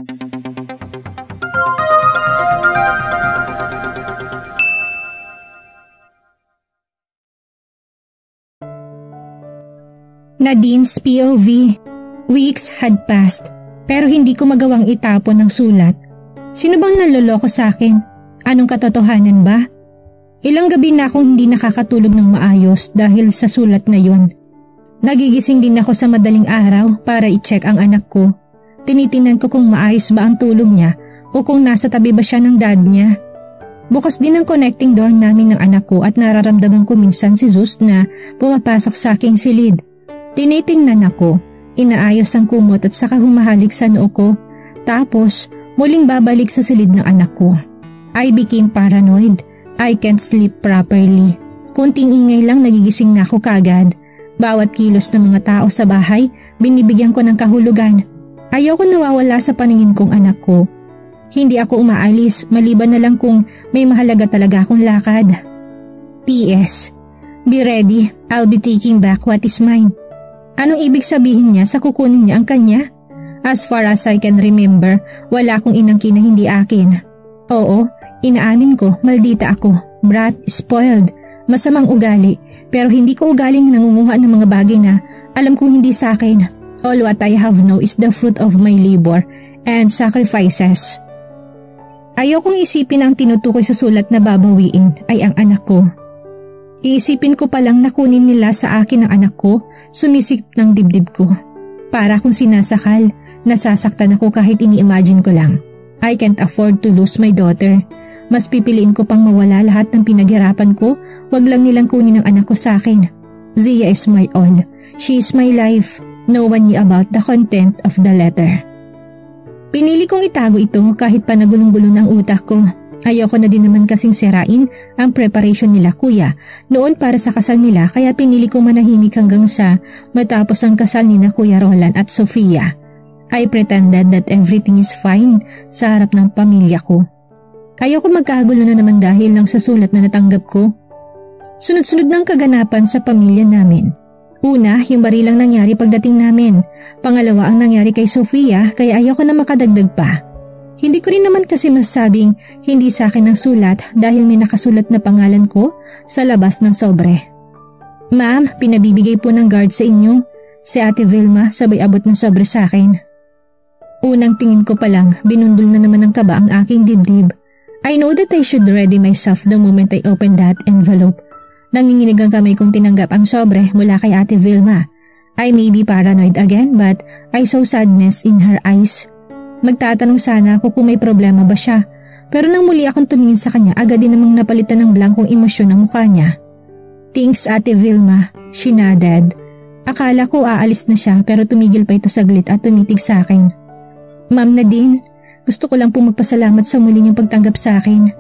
Nadine's POV. Weeks had passed, pero hindi ko magawang itapon ng sulat. Sino bang naloloko sa akin? Anong katotohanan ba? Ilang gabi na akong hindi nakakatulog ng maayos dahil sa sulat na yon. Nagigising din ako sa madaling araw para i-check ang anak ko. Tinitinan ko kung maayos ba ang tulog niya o kung nasa tabi ba siya ng dad niya. Bukas din ang connecting door namin ng anak ko at nararamdaman ko minsan si Zeus na pumapasok sa aking silid. Tinitingnan ako, inaayos ang kumot at saka humahalik sa noo ko. Tapos muling babalik sa silid ng anak ko. I became paranoid. I can't sleep properly. Kunting ingay lang nagigising na ako kagad. Bawat kilos ng mga tao sa bahay, binibigyan ko ng kahulugan. Ayoko nawawala sa paningin kong anak ko. Hindi ako umaalis, maliban na lang kung may mahalaga talaga akong lakad. P.S. Be ready, I'll be taking back what is mine. Anong ibig sabihin niya sa kukunin niya ang kanya? As far as I can remember, wala akong inangkin na hindi akin. Oo, inaamin ko, maldita ako, brat, spoiled, masamang ugali, pero hindi ko ugaling nangunguha ng mga bagay na alam kong hindi sa akin. All what I have now is the fruit of my labor and sacrifices. Ayokong isipin ang tinutukoy sa sulat na babawiin ay ang anak ko. Iisipin ko palang nakunin nila sa akin ang anak ko, sumisip ng dibdib ko. Para akong sinasakal, nasasaktan ako kahit ini-imagine ko lang. I can't afford to lose my daughter. Mas pipiliin ko pang mawala lahat ng pinaghirapan ko, wag lang nilang kunin ang anak ko sa akin. Zia is my all. She is my life. No one knew about the content of the letter. Pinili kong itago ito kahit pa nagulong-gulo ng utak ko. Ayoko na din naman kasing sirain ang preparation nila kuya noon para sa kasal nila, kaya pinili ko manahimik hanggang sa matapos ang kasal ni na Kuya Roland at Sofia. I pretended that everything is fine sa harap ng pamilya ko. Ayoko magkagulo na naman dahil lang sa sulat na natanggap ko. Sunod-sunod ng kaganapan sa pamilya namin. Una, yung barilang nangyari pagdating namin. Pangalawa ang nangyari kay Sofia, kaya ayoko na makadagdag pa. Hindi ko rin naman kasi masasabing hindi sa akin ang sulat dahil may nakasulat na pangalan ko sa labas ng sobre. Ma'am, pinabibigay po ng guard sa inyo. Si Ate Vilma sabay abot ng sobre sa akin. Unang tingin ko pa lang, binundol na naman ng kaba ang aking dibdib. I know that I should ready myself the moment I open that envelope. Nanginginig ang kamay kong tinanggap ang sobre mula kay Ate Vilma. I may be paranoid again but I saw sadness in her eyes. Magtatanong sana ako kung may problema ba siya, pero nang muli akong tumingin sa kanya, agad din namang napalitan ng blankong emosyon ang mukha niya. Thanks Ate Vilma, she nodded. Akala ko aalis na siya pero tumigil pa ito saglit at tumitig sa akin. Ma'am Nadine, gusto ko lang po magpasalamat sa muli niyong pagtanggap sa akin.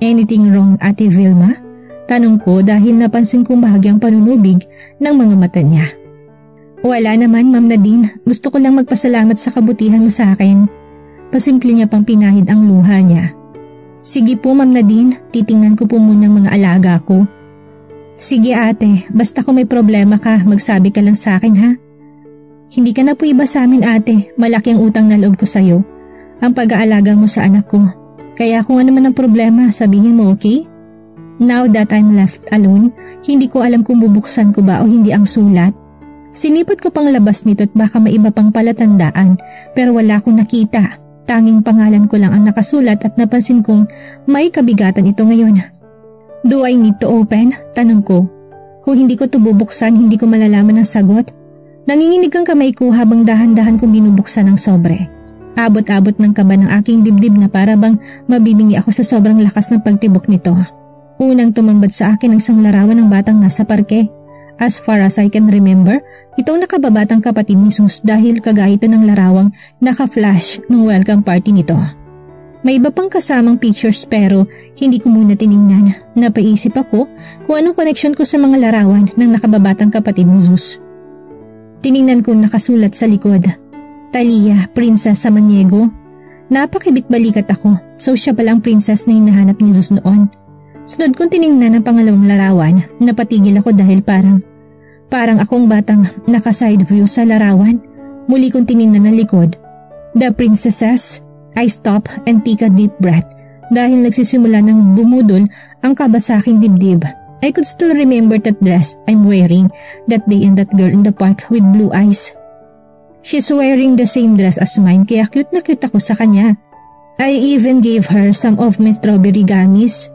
Anything wrong Ate Vilma? Tanong ko dahil napansin kong bahagyang panunubig ng mga mata niya. Wala naman Ma'am Nadine, gusto ko lang magpasalamat sa kabutihan mo sa akin. Pasimple niya pang pinahid ang luha niya. Sige po Ma'am Nadine, titingnan ko po muna ang mga alaga ko. Sige ate, basta kung may problema ka, magsabi ka lang sa akin ha. Hindi ka na po iba sa amin ate, malaki ang utang na loob ko sa'yo. Ang pag-aalaga mo sa anak ko. Kaya kung ano man ang problema, sabihin mo okay? Now that I'm left alone, hindi ko alam kung bubuksan ko ba o hindi ang sulat. Sinipot ko pang labas nito at baka may iba pang palatandaan pero wala akong nakita. Tanging pangalan ko lang ang nakasulat at napansin kong may kabigatan ito ngayon. Do I need to open? Tanong ko. Kung hindi ko ito bubuksan, hindi ko malalaman ang sagot. Nanginginig ang kamay ko habang dahan-dahan kong binubuksan ang sobre. Abot-abot ng kaba ng aking dibdib na para bang mabibingi ako sa sobrang lakas ng pagtibok nito. Unang tumambad sa akin ang isang larawan ng batang nasa parke. As far as I can remember, itong nakababatang kapatid ni Sus dahil kagaya ito ng larawang naka-flash ng welcome party nito. May iba pang kasamang pictures pero hindi ko muna tiningnan. Napaisip ako kung anong connection ko sa mga larawan ng nakababatang kapatid ni Sus. Tiningnan ko nakasulat sa likod. Talia, Princess Samaniego. Napakibit balikat ako, so siya palang princess na hinahanap ni Sus noon. Sunod kong tiningnan ang pangalawang larawan, napatigil ako dahil parang akong batang naka-side view sa larawan. Muli kong tiningnan ang likod. The princesses, I stop and take a deep breath dahil nagsisimula ng bumudol ang kaba sa aking dibdib. I could still remember that dress I'm wearing that day and that girl in the park with blue eyes. She's wearing the same dress as mine kaya cute na cute ako sa kanya. I even gave her some of my strawberry gummies.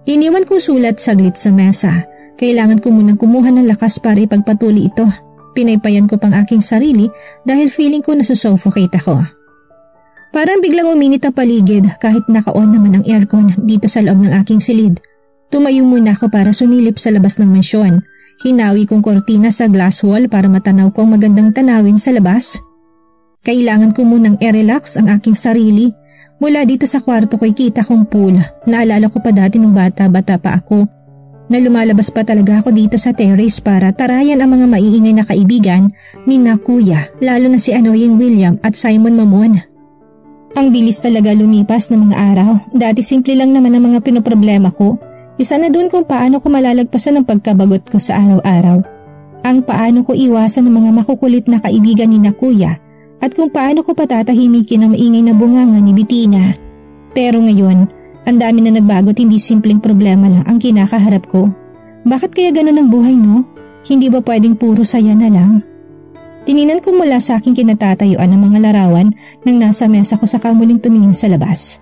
Iniwan kong sulat saglit sa mesa. Kailangan ko munang kumuha ng lakas para ipagpatuloy ito. Pinaypayan ko pang aking sarili dahil feeling ko nasusuffocate ako. Parang biglang uminit ang paligid kahit naka-on naman ang aircon dito sa loob ng aking silid. Tumayo muna ako para sumilip sa labas ng mansyon. Hinawi kong kortina sa glass wall para matanaw ko ang magandang tanawin sa labas. Kailangan ko munang i-relax ang aking sarili. Mula dito sa kwarto ko'y kita kong pool. Naalala ko pa dati nung bata-bata pa ako na lumalabas pa talaga ako dito sa terrace para tarayan ang mga maiingay na kaibigan ni na Kuya, lalo na si Annoying William at Simon Mamon. Ang bilis talaga lumipas ng mga araw. Dati simple lang naman ang mga pinoproblema ko. Isa na doon kung paano ko malalagpasan ang pagkabagot ko sa araw-araw. Ang paano ko iwasan ng mga makukulit na kaibigan ni na Kuya at kung paano ko patatahimikin ang maingay na bunganga ni Bettina. Pero ngayon, ang dami na nagbago at hindi simpleng problema lang ang kinakaharap ko. Bakit kaya ganun ang buhay, no? Hindi ba pwedeng puro saya na lang? Tininan ko mula sa aking kinatatayuan ang mga larawan nang nasa mesa ko saka muling tumingin sa labas.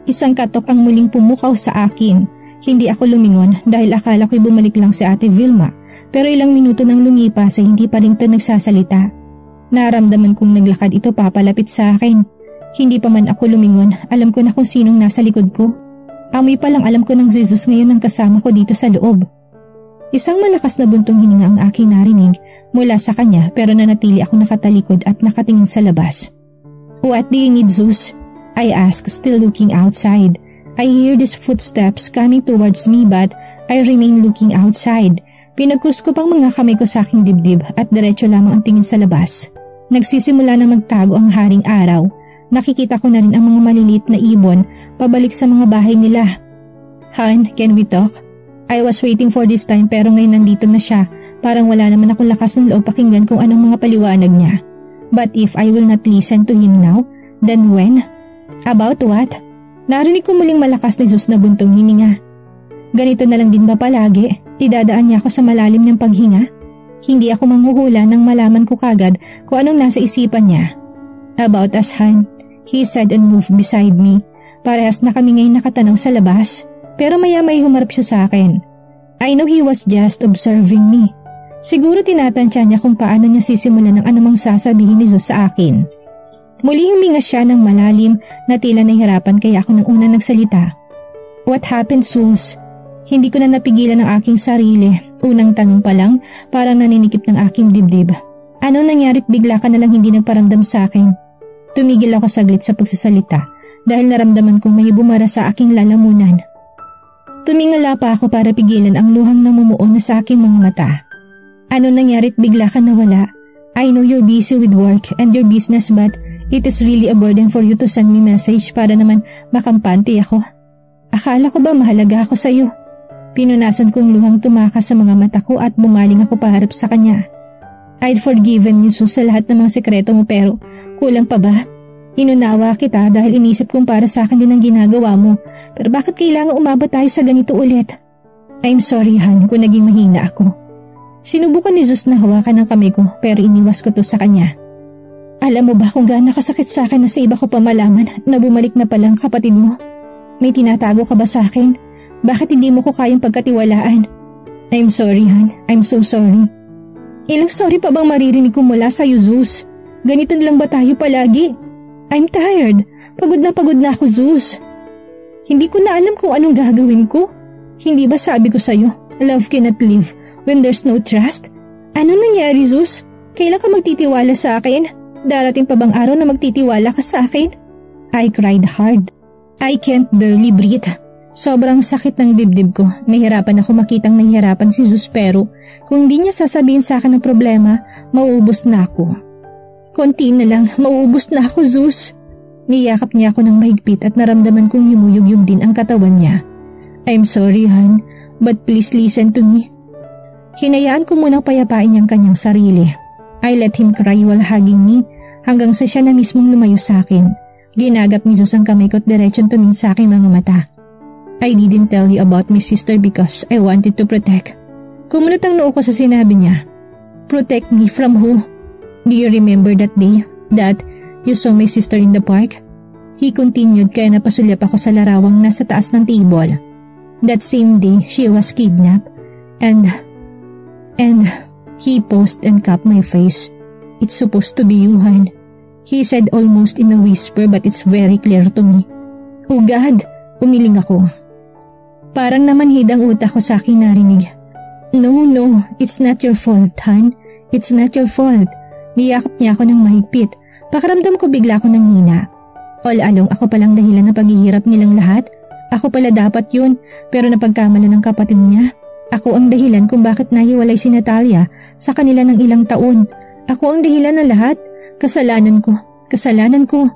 Isang katok ang muling pumukaw sa akin. Hindi ako lumingon dahil akala ko'y bumalik lang si Ate Vilma, pero ilang minuto nang lumipas ay hindi pa rin ito nagsasalita. Naramdaman kong naglakad ito papalapit sa akin. Hindi pa man ako lumingon, alam ko na kung sinong nasa likod ko. Amoy pa lang alam ko ng Jesus ngayon ang kasama ko dito sa loob. Isang malakas na buntong hininga ang aking narinig mula sa kanya pero nanatili ako nakatalikod at nakatingin sa labas. What do you need, Zeus? I asked, still looking outside. I hear these footsteps coming towards me but I remain looking outside. Pinagkus ko pang mga kamay ko sa aking dibdib at diretso lamang ang tingin sa labas. Nagsisimula na magtago ang haring araw. Nakikita ko na rin ang mga maliliit na ibon pabalik sa mga bahay nila. Han, can we talk? I was waiting for this time pero ngayon nandito na siya. Parang wala naman akong lakas ng loob pakinggan kung anong mga paliwanag niya. But if I will not listen to him now, then when? About what? Narinig ko muling malakas ni Jesus na buntong hininga. Ganito na lang din ba palagi? Idadaan niya ako sa malalim niyang paghinga? Hindi ako manghuhula nang malaman ko kagad kung anong nasa isipan niya. About us, Han. He said and moved beside me. Parehas na kami ngayon nakatanaw sa labas. Pero maya-may humarap siya sa akin. I know he was just observing me. Siguro tinatansya niya kung paano niya sisimulan ng anumang sasabihin ni Jesus sa akin. Muli huminga siya ng malalim na tila nahihirapan kaya ako nang una nagsalita. What happened, Sus? Hindi ko na napigilan ang aking sarili. Unang tanong pa lang, parang naninikip ng aking dibdib. Anong nangyarit bigla ka na lang hindi nagparamdam sa akin? Tumigil ako saglit sa pagsasalita dahil naramdaman kong may bumara sa aking lalamunan. Tumingala pa ako para pigilan ang luhang namumuo na sa aking mga mata. Anong nangyarit bigla ka nawala? I know you're busy with work and your business but it is really a burden for you to send me message para naman makampante ako. Akala ko ba mahalaga ako sa iyo? Pinunasan kong luhang tumakas sa mga mata ko at bumaling ako paharap sa kanya. I'd forgiven you sa lahat ng mga sekreto mo pero kulang pa ba? Inunawa kita dahil inisip kong para sa akin din ang ginagawa mo. Pero bakit kailangan umabot tayo sa ganito ulit? I'm sorry, Han, kung naging mahina ako. Sinubukan ni Jesus na hawakan ang kamay ko pero iniwas ko to sa kanya. Alam mo ba kung gaano kasakit sa akin na sa iba ko pa malaman na bumalik na palang kapatid mo? May tinatago ka ba sa akin? Bakit hindi mo ko kayang pagkatiwalaan? I'm sorry, Han. I'm so sorry. Ilang sorry pa bang maririnig ko mula sa iyo, Zeus? Ganito lang ba tayo palagi? I'm tired. Pagod na ako, Zeus. Hindi ko na alam kung anong gagawin ko. Hindi ba sabi ko sa'yo, love cannot live when there's no trust? Ano nangyari, Zeus? Kailan ka magtitiwala sa akin? Darating pa bang araw na magtitiwala ka sa akin? I cried hard. I can't barely breathe. Sobrang sakit ng dibdib ko. Nahihirapan ako makitang nahihirapan si Zeus pero kung hindi niya sasabihin sa akin ang problema, mauubos na ako. Konti na lang, mauubos na ako, Zeus. Niyakap niya ako ng mahigpit at naramdaman kong yumuyugyug din ang katawan niya. I'm sorry, Han, but please listen to me. Hinayaan ko munang payapain niyang kanyang sarili. I let him cry while hugging me hanggang sa siya na mismong lumayo sa akin. Ginagap ni Zeus ang kamay ko at diretsyon tumingin sa aking mga mata. I didn't tell you about my sister because I wanted to protect. Kumunot ang noo ko sa sinabi niya. Protect me from who? Do you remember that day that you saw my sister in the park? He continued kaya napasulyap ako sa larawang nasa taas ng table. That same day, she was kidnapped and he paused and cupped my face. It's supposed to be you, Han. He said almost in a whisper but it's very clear to me. Oh God! Umiling ako. Parang namanhid ang utak ko sa aking narinig. No, it's not your fault, Han. It's not your fault. Niyakap niya ako ng mahigpit. Pakiramdam ko bigla ako nanghina. All along ako palang dahilan ng paghihirap nilang lahat. Ako pala dapat yun, pero napagkamala ng kapatid niya. Ako ang dahilan kung bakit nahiwalay si Natalia sa kanila ng ilang taon. Ako ang dahilan ng lahat. Kasalanan ko.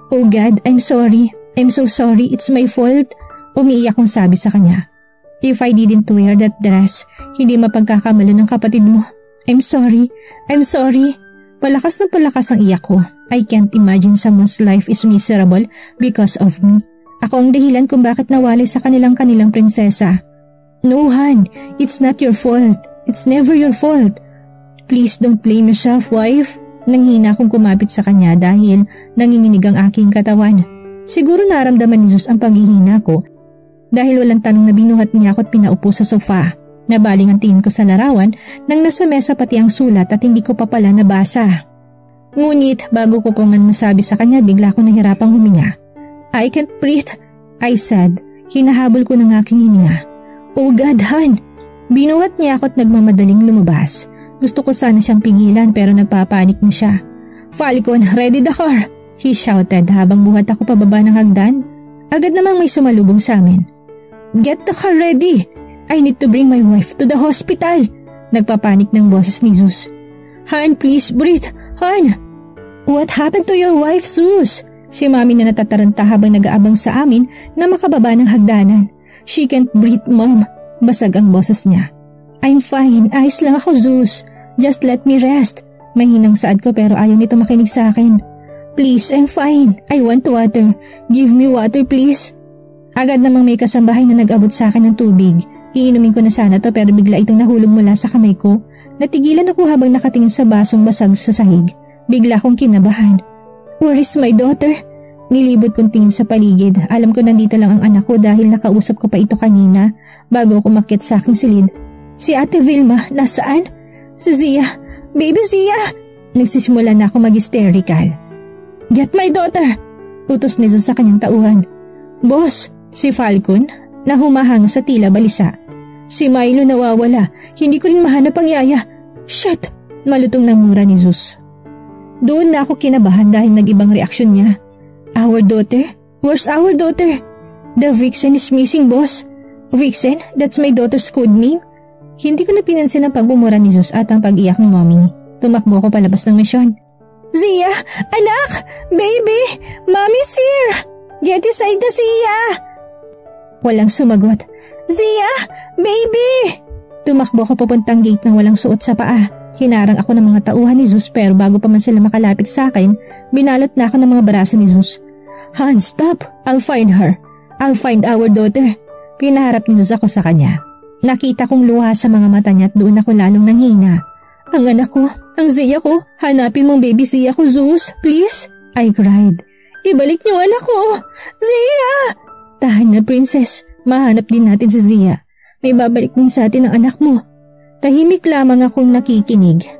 Oh God, I'm sorry. I'm so sorry, it's my fault. Umiiyak kong sabi sa kanya. If I didn't wear that dress, hindi mapagkakamala ng kapatid mo. I'm sorry. Palakas na palakas ang iyak ko. I can't imagine someone's life is miserable because of me. Ako ang dahilan kung bakit nawali sa kanilang prinsesa. No, Han, it's not your fault. It's never your fault. Please don't blame yourself, wife. Nanghina akong kumapit sa kanya dahil nanginginig ang aking katawan. Siguro naramdaman ni Zeus ang paghihina ko dahil walang tanong na binuhat niya ako at pinaupo sa sofa. Nabaling ang tingin ko sa larawan nang nasa mesa pati ang sulat at hindi ko pa pala nabasa. Ngunit bago ko pa man masabi sa kanya bigla ko nahirapang huminga. I can't breathe, I said. Hinahabol ko ng aking hininga. Oh God, Han! Binuhat niya ako at nagmamadaling lumabas. Gusto ko sana siyang pigilan pero nagpapanik na siya. Falcon, ready the car! He shouted habang buhat ako pababa ng hagdan. Agad namang may sumalubong sa amin. Get the car ready! I need to bring my wife to the hospital! Nagpapanik ng boses ni Zeus. Han, please breathe! Han! What happened to your wife, Zeus? Si Mami na natataranta habang nag-aabang sa amin na makababa ng hagdanan. She can't breathe, Mom. Basag ang boses niya. I'm fine. Ayos lang ako, Zeus. Just let me rest. Mahinang saad ko pero ayaw nito makinig sa akin. Please, I'm fine. I want water. Give me water, please. Agad namang may kasambahay na nag-abot sa akin ng tubig. Iinumin ko na sana to pero bigla itong nahulog mula sa kamay ko. Natigilan ako habang nakatingin sa basong basag sa sahig. Bigla akong kinabahan. Where is my daughter? Nilibot kong tingin sa paligid. Alam ko nandito lang ang anak ko dahil nakausap ko pa ito kanina bago ako umakyat sa aking silid. Si Ate Vilma, nasaan? Si Zia. Baby Zia! Nagsisimula na ako mag-hysterical. Get my daughter! Utos ni Zeus sa kanyang tauhan. Boss, si Falcon na humahango sa tila balisa. Si Milo nawawala. Hindi ko rin mahanap ang yaya. Shit! Malutong ng mura ni Zeus. Doon na ako kinabahan dahil nag-ibang reaksyon niya. Our daughter? Where's our daughter? The Vixen is missing, boss. Vixen? That's my daughter's code name? Hindi ko na pinansin ang pagbumura ni Zeus at ang pag-iyak ni Mommy. Tumakbo ko palabas ng misyon. Zia! Anak! Baby! Mommy's here! Get inside the Zia! Walang sumagot. Zia! Baby! Tumakbo ko papuntang gate ng walang suot sa paa. Hinarang ako ng mga tauhan ni Zeus pero bago pa man sila makalapit sa akin, binalot na ako ng mga braso ni Zeus. Han, stop! I'll find her. I'll find our daughter. Pinaharap ni Zeus ako sa kanya. Nakita kong luha sa mga mata niya at doon ako lalong nanghina. Ang anak ko, ang Zia ko, hanapin mong baby Zia ko, Zeus, please. I cried. Ibalik niyo anak ko! Zia! Tahan na, princess. Mahanap din natin si Zia. May babalik din sa atin ang anak mo. Tahimik lamang akong nakikinig.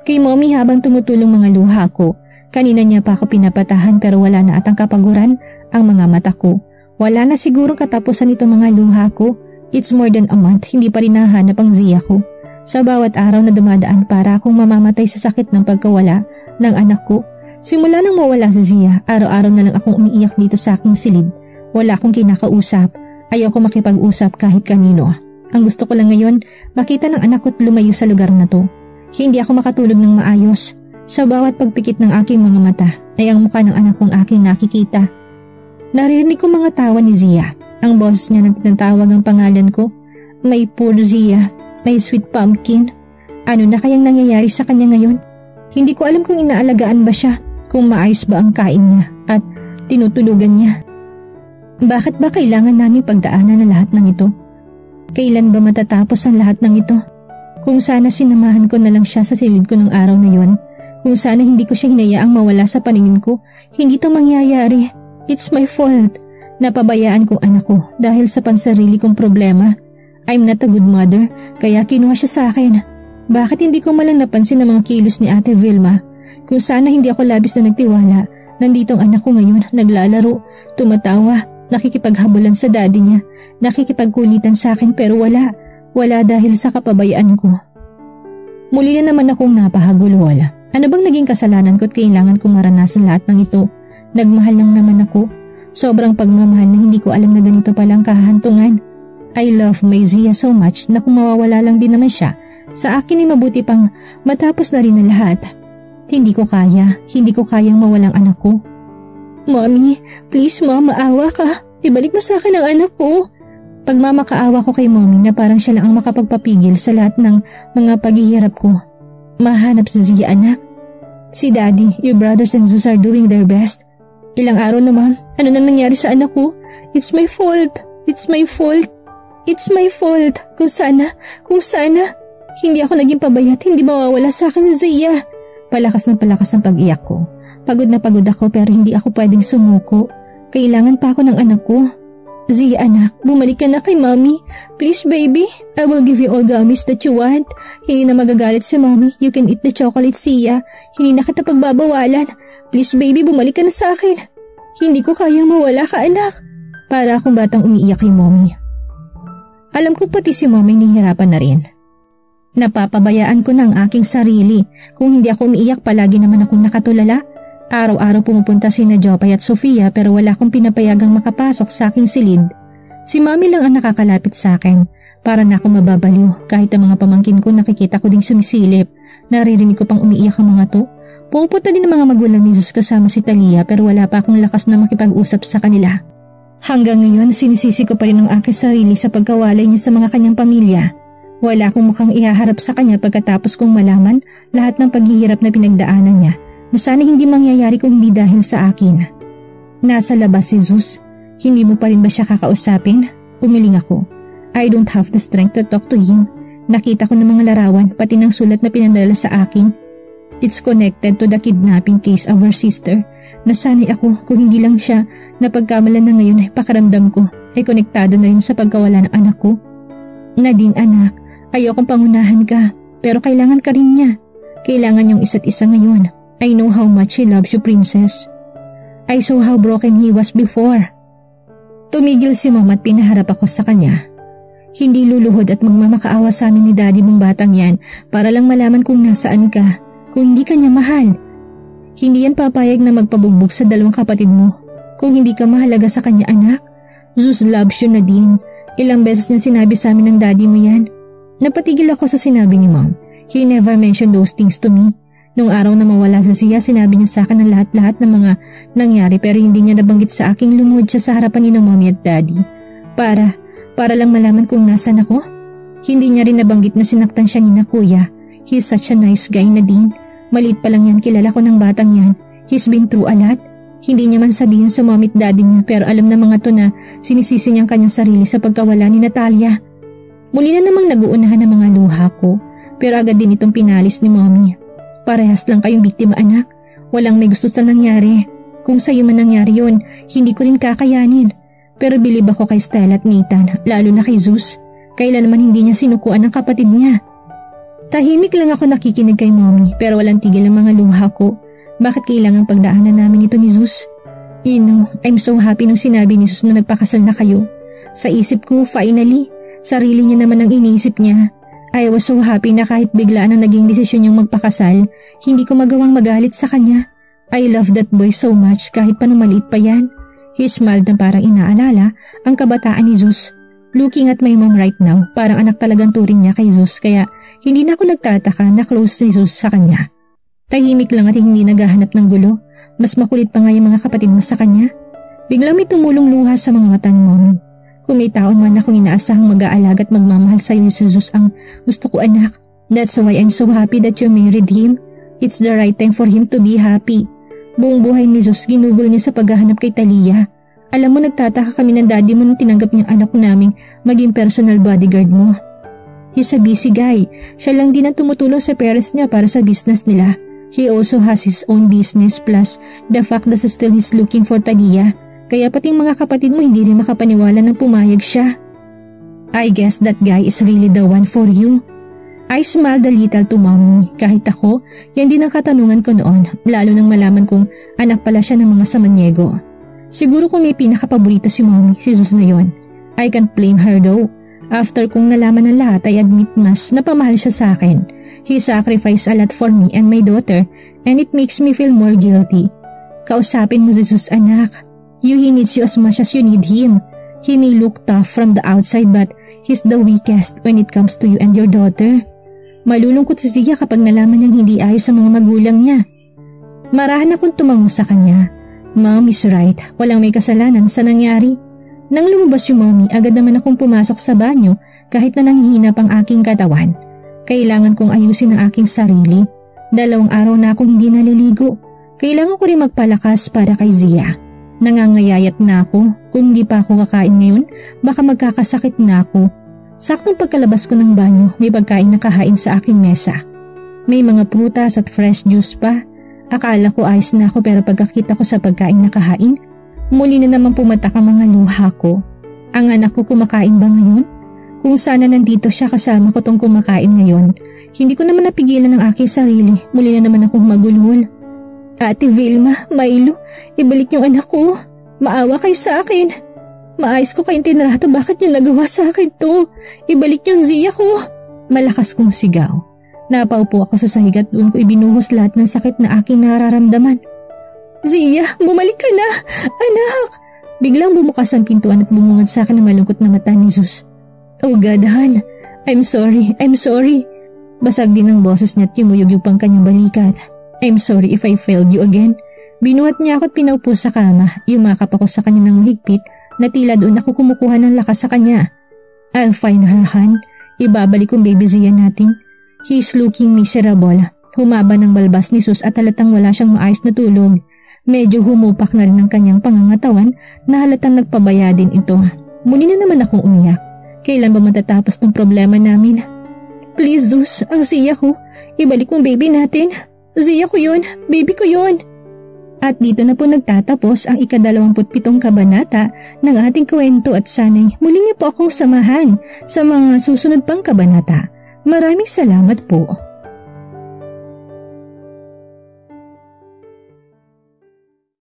Kay Mommy habang tumutulong mga luha ko. Kanina niya pa ako pinapatahan pero wala na atang kapaguran ang mga mata ko. Wala na sigurong katapusan itong mga luha ko. It's more than a month, hindi pa rin nahanap ang Zia ko. Sa bawat araw na dumadaan para akong mamamatay sa sakit ng pagkawala ng anak ko. Simula nang mawala si Zia, araw-araw na lang akong umiiyak dito sa aking silid. Wala akong kinakausap. Ayaw ko makipag-usap kahit kanino. Ang gusto ko lang ngayon, makita ng anak ko at lumayo sa lugar na to. Hindi ako makatulog ng maayos. Sa bawat pagpikit ng aking mga mata ay ang mukha ng anak kong aking nakikita. Naririnig ko mga tawa ni Zia. Ang boses niya nang tinatawag ang pangalan ko. May poor Zia, may sweet pumpkin. Ano na kayang nangyayari sa kanya ngayon? Hindi ko alam kung inaalagaan ba siya, kung maayos ba ang kain niya, at tinutulugan niya. Bakit ba kailangan namin pagdaanan na lahat ng ito? Kailan ba matatapos ang lahat ng ito? Kung sana sinamahan ko na lang siya sa silid ko ng araw na yon, kung sana hindi ko siya hinayaang mawala sa paningin ko, hindi to mangyayari. It's my fault. Napabayaan kong anak ko dahil sa pansarili kong problema. I'm not a good mother, kaya kinuha siya sa akin. Bakit hindi ko malang napansin ang mga kilos ni Ate Vilma? Kung sana hindi ako labis na nagtiwala, nandito ang anak ko ngayon, naglalaro, tumatawa, nakikipaghabulan sa daddy niya, nakikipagkulitan sa akin pero wala dahil sa kapabayaan ko. Muli na naman akong napahagulo, Lola. Ano bang naging kasalanan ko at kailangan kong maranasan lahat ng ito? Nagmahal lang naman ako. Sobrang pagmamahal na hindi ko alam na ganito palang kahantungan. I love my Zia so much na kung mawawala lang din naman siya, sa akin ay mabuti pang matapos na rin ang lahat. Hindi ko kayang mawalang anak ko. Mommy, please mom, maawa ka. Ibalik mo sa akin ang anak ko. Pagmamakaawa ko kay mommy na parang siya lang ang makapagpapigil sa lahat ng mga paghihirap ko. Mahanap si Zia, anak. Si daddy, your brothers and Zeus are doing their best. Ilang araw na ma'am, ano nang nangyari sa anak ko? It's my fault. Kung sana, hindi ako naging pabayat, hindi mawawala sa akin si Zia. Palakas ang pag-iyak ko. Pagod na pagod ako pero hindi ako pwedeng sumuko. Kailangan pa ako ng anak ko. Zia, anak, bumalik ka na kay mommy. Please baby, I will give you all gummies that you want. Hindi na magagalit si mommy. You can eat the chocolate, Zia. Hindi na kita pagbabawalan. Please baby, bumalik ka na sa akin. Hindi ko kayang mawala ka, anak. Para akong batang umiiyak kay mommy. Alam ko pati si mommy nahihirapan na rin. Napapabayaan ko na ang aking sarili. Kung hindi ako umiiyak, palagi naman akong nakatulala. Araw-araw pumupunta sina Jopay at Sofia pero wala akong pinapayagang makapasok sa aking silid. Si Mami lang ang nakakalapit sa akin. Para na akong mababaliw kahit ang mga pamangkin ko nakikita ko ding sumisilip. Naririnig ko pang umiiyak ang mga to. Pupunta din ang mga magulang ni Jesus kasama si Talia pero wala pa akong lakas na makipag-usap sa kanila. Hanggang ngayon sinisisi ko pa rin ang aking sarili sa pagkawalay niya sa mga kanyang pamilya. Wala akong mukhang ihaharap sa kanya pagkatapos kong malaman lahat ng paghihirap na pinagdaanan niya. Na sana hindi mangyayari kung hindi dahil sa akin. Nasa labas si Zeus. Hindi mo pa rin ba siya kakausapin? Umiling ako. I don't have the strength to talk to him. Nakita ko ng mga larawan pati ng sulat na pinadala sa akin. It's connected to the kidnapping case of her sister. Nasanay ako kung hindi lang siya napagkamalan na ngayon ay pakaramdam ko ay konektado na rin sa pagkawala ng anak ko. Nadine, anak, ayokong pangunahan ka pero kailangan ka rin niya. Kailangan yung isa't isa ngayon. I know how much he loves you, princess. I saw how broken he was before. Tumigil si mama at pinaharap ako sa kanya. Hindi luluhod at magmamakaawa sa amin ni daddy mong batang yan para lang malaman kung nasaan ka, kung hindi ka niya mahal. Hindi yan papayag na magpabugbog sa dalawang kapatid mo. Kung hindi ka mahalaga sa kanya, anak, Zeus loves you, Nadine. Ilang beses niya sinabi sa amin ng daddy mo yan. Napatigil ako sa sinabi ni mom. He never mentioned those things to me. Nung araw na mawala sa Zia, sinabi niya sa akin ang lahat-lahat ng mga nangyari pero hindi niya nabanggit sa aking lumuhod siya sa harapan ni mommy at daddy. Para lang malaman kung nasan ako. Hindi niya rin nabanggit na sinaktan siya ni na kuya. He's such a nice guy, Nadine. Maliit pa lang yan, kilala ko ng batang yan. He's been through a lot. Hindi niya man sabihin sa mommy at daddy niya pero alam na mga to na sinisisi niyang kanyang sarili sa pagkawala ni Natalia. Muli na namang naguunahan ang mga luha ko pero agad din itong pinalis ni mommy. Parehas lang kayong biktima, anak. Walang may gusto sa nangyari. Kung sa'yo man nangyari yun, hindi ko rin kakayanin. Pero bilib ako kay Stella at Nathan, lalo na kay Zeus. Kailan naman hindi niya sinukuan ang kapatid niya. Tahimik lang ako nakikinig kay mommy pero walang tigil ang mga luha ko. Bakit kailangang pagdaanan namin ito ni Zeus? You know, I'm so happy nung sinabi ni Zeus na nagpakasal na kayo. Sa isip ko, finally, sarili niya naman ang iniisip niya. I was so happy na kahit biglaan ang naging desisyon niyang magpakasal, hindi ko magawang magalit sa kanya. I love that boy so much kahit pa nung maliit pa yan. He smiled na parang inaalala ang kabataan ni Zeus. Looking at my mom right now, parang anak talagang turing niya kay Zeus kaya hindi na ako nagtataka na close si Zeus sa kanya. Tahimik lang at hindi naghahanap ng gulo. Mas makulit pa nga yung mga kapatid mo sa kanya. Biglang may tumulong luha sa mga mata ni mommy. Kung may taon man akong inaasahang mag-aalaga at magmamahal sa iyo si Zeus ang gusto ko, anak. That's why I'm so happy that you married him. It's the right time for him to be happy. Buong buhay ni Zeus ginugol niya sa paghahanap kay Talia. Alam mo, nagtataka kami ng daddy mo nung tinanggap niyang anak naming maging personal bodyguard mo. He's a busy guy. Siya lang din ang tumutulong sa parents niya para sa business nila. He also has his own business plus the fact that still he's looking for Talia. Kaya pating mga kapatid mo hindi rin makapaniwala nang pumayag siya. I guess that guy is really the one for you. I smiled a little to mommy. Kahit ako, yan din ang katanungan ko noon, lalo nang malaman kong anak pala siya ng mga Samaniego. Siguro kung may pinakapaborito si mommy, si Zeus na yon. I can't blame her though. After kong nalaman ng lahat, I admit mas napamahal siya sa akin. He sacrificed a lot for me and my daughter and it makes me feel more guilty. Kausapin mo si Zeus, anak. He needs you as much as you need him. He may look tough from the outside but he's the weakest when it comes to you and your daughter. Malulungkot si Zia kapag nalaman niyang hindi ayos sa mga magulang niya. Marahan akong tumango sa kanya. Mom is right, walang may kasalanan sa nangyari. Nang lumabas yung mommy, agad naman akong pumasok sa banyo kahit na nanghihinap ang aking katawan. Kailangan kong ayusin ang aking sarili. 2 araw na akong hindi naliligo. Kailangan ko rin magpalakas para kay Zia. Nangangayayat na ako. Kung hindi pa ako kakain ngayon, baka magkakasakit na ako. Saktong pagkalabas ko ng banyo, may pagkain na kahain sa aking mesa. May mga prutas at fresh juice pa. Akala ko ayos na ako pero pagkakita ko sa pagkain na kahain, muli na naman pumatak ang mga luha ko. Ang anak ko kumakain ba ngayon? Kung sana nandito siya kasama ko tong kumakain ngayon, hindi ko naman napigilan ang aking sarili. Muli na naman akong magulhol. Ate Vilma, Milo, ibalik yung anak ko. Maawa kayo sa akin. Maayos ko kayong tinrato, bakit nyo nagawa sa akin to? Ibalik yung Zia ko. Malakas kong sigaw. Napaupo ako sa sahig at doon ko ibinuhos lahat ng sakit na aking nararamdaman. Zia, bumalik ka na! Anak! Biglang bumukas ang pintuan at bumungad sa akin ang malungkot na mata ni Zeus. Oh God, Han. I'm sorry. Basag din ang boses niya at yumuyog pang kanyang balikat. I'm sorry if I failed you again. Binuhat niya ako at pinaupo sa kama. Yumakap ako sa kanya ng mahigpit na tila doon ako kumukuha ng lakas sa kanya. I'll find her, Han. Ibabalik kong baby Zia natin. He's looking miserable. Humaba ng balbas ni Zeus at halatang wala siyang maayos na tulog. Medyo humupak na rin ang kanyang pangangatawan na halatang nagpabaya din ito. Muli na naman akong umiyak. Kailan ba matatapos ng problema namin? Please Zeus, ang Zia ko. Ibalik mong baby natin. Zia ko yun. Baby ko yun. At dito na po nagtatapos ang ika-27 kabanata ng ating kwento at sanay muli niyo po akong samahan sa mga susunod pang kabanata. Maraming salamat po.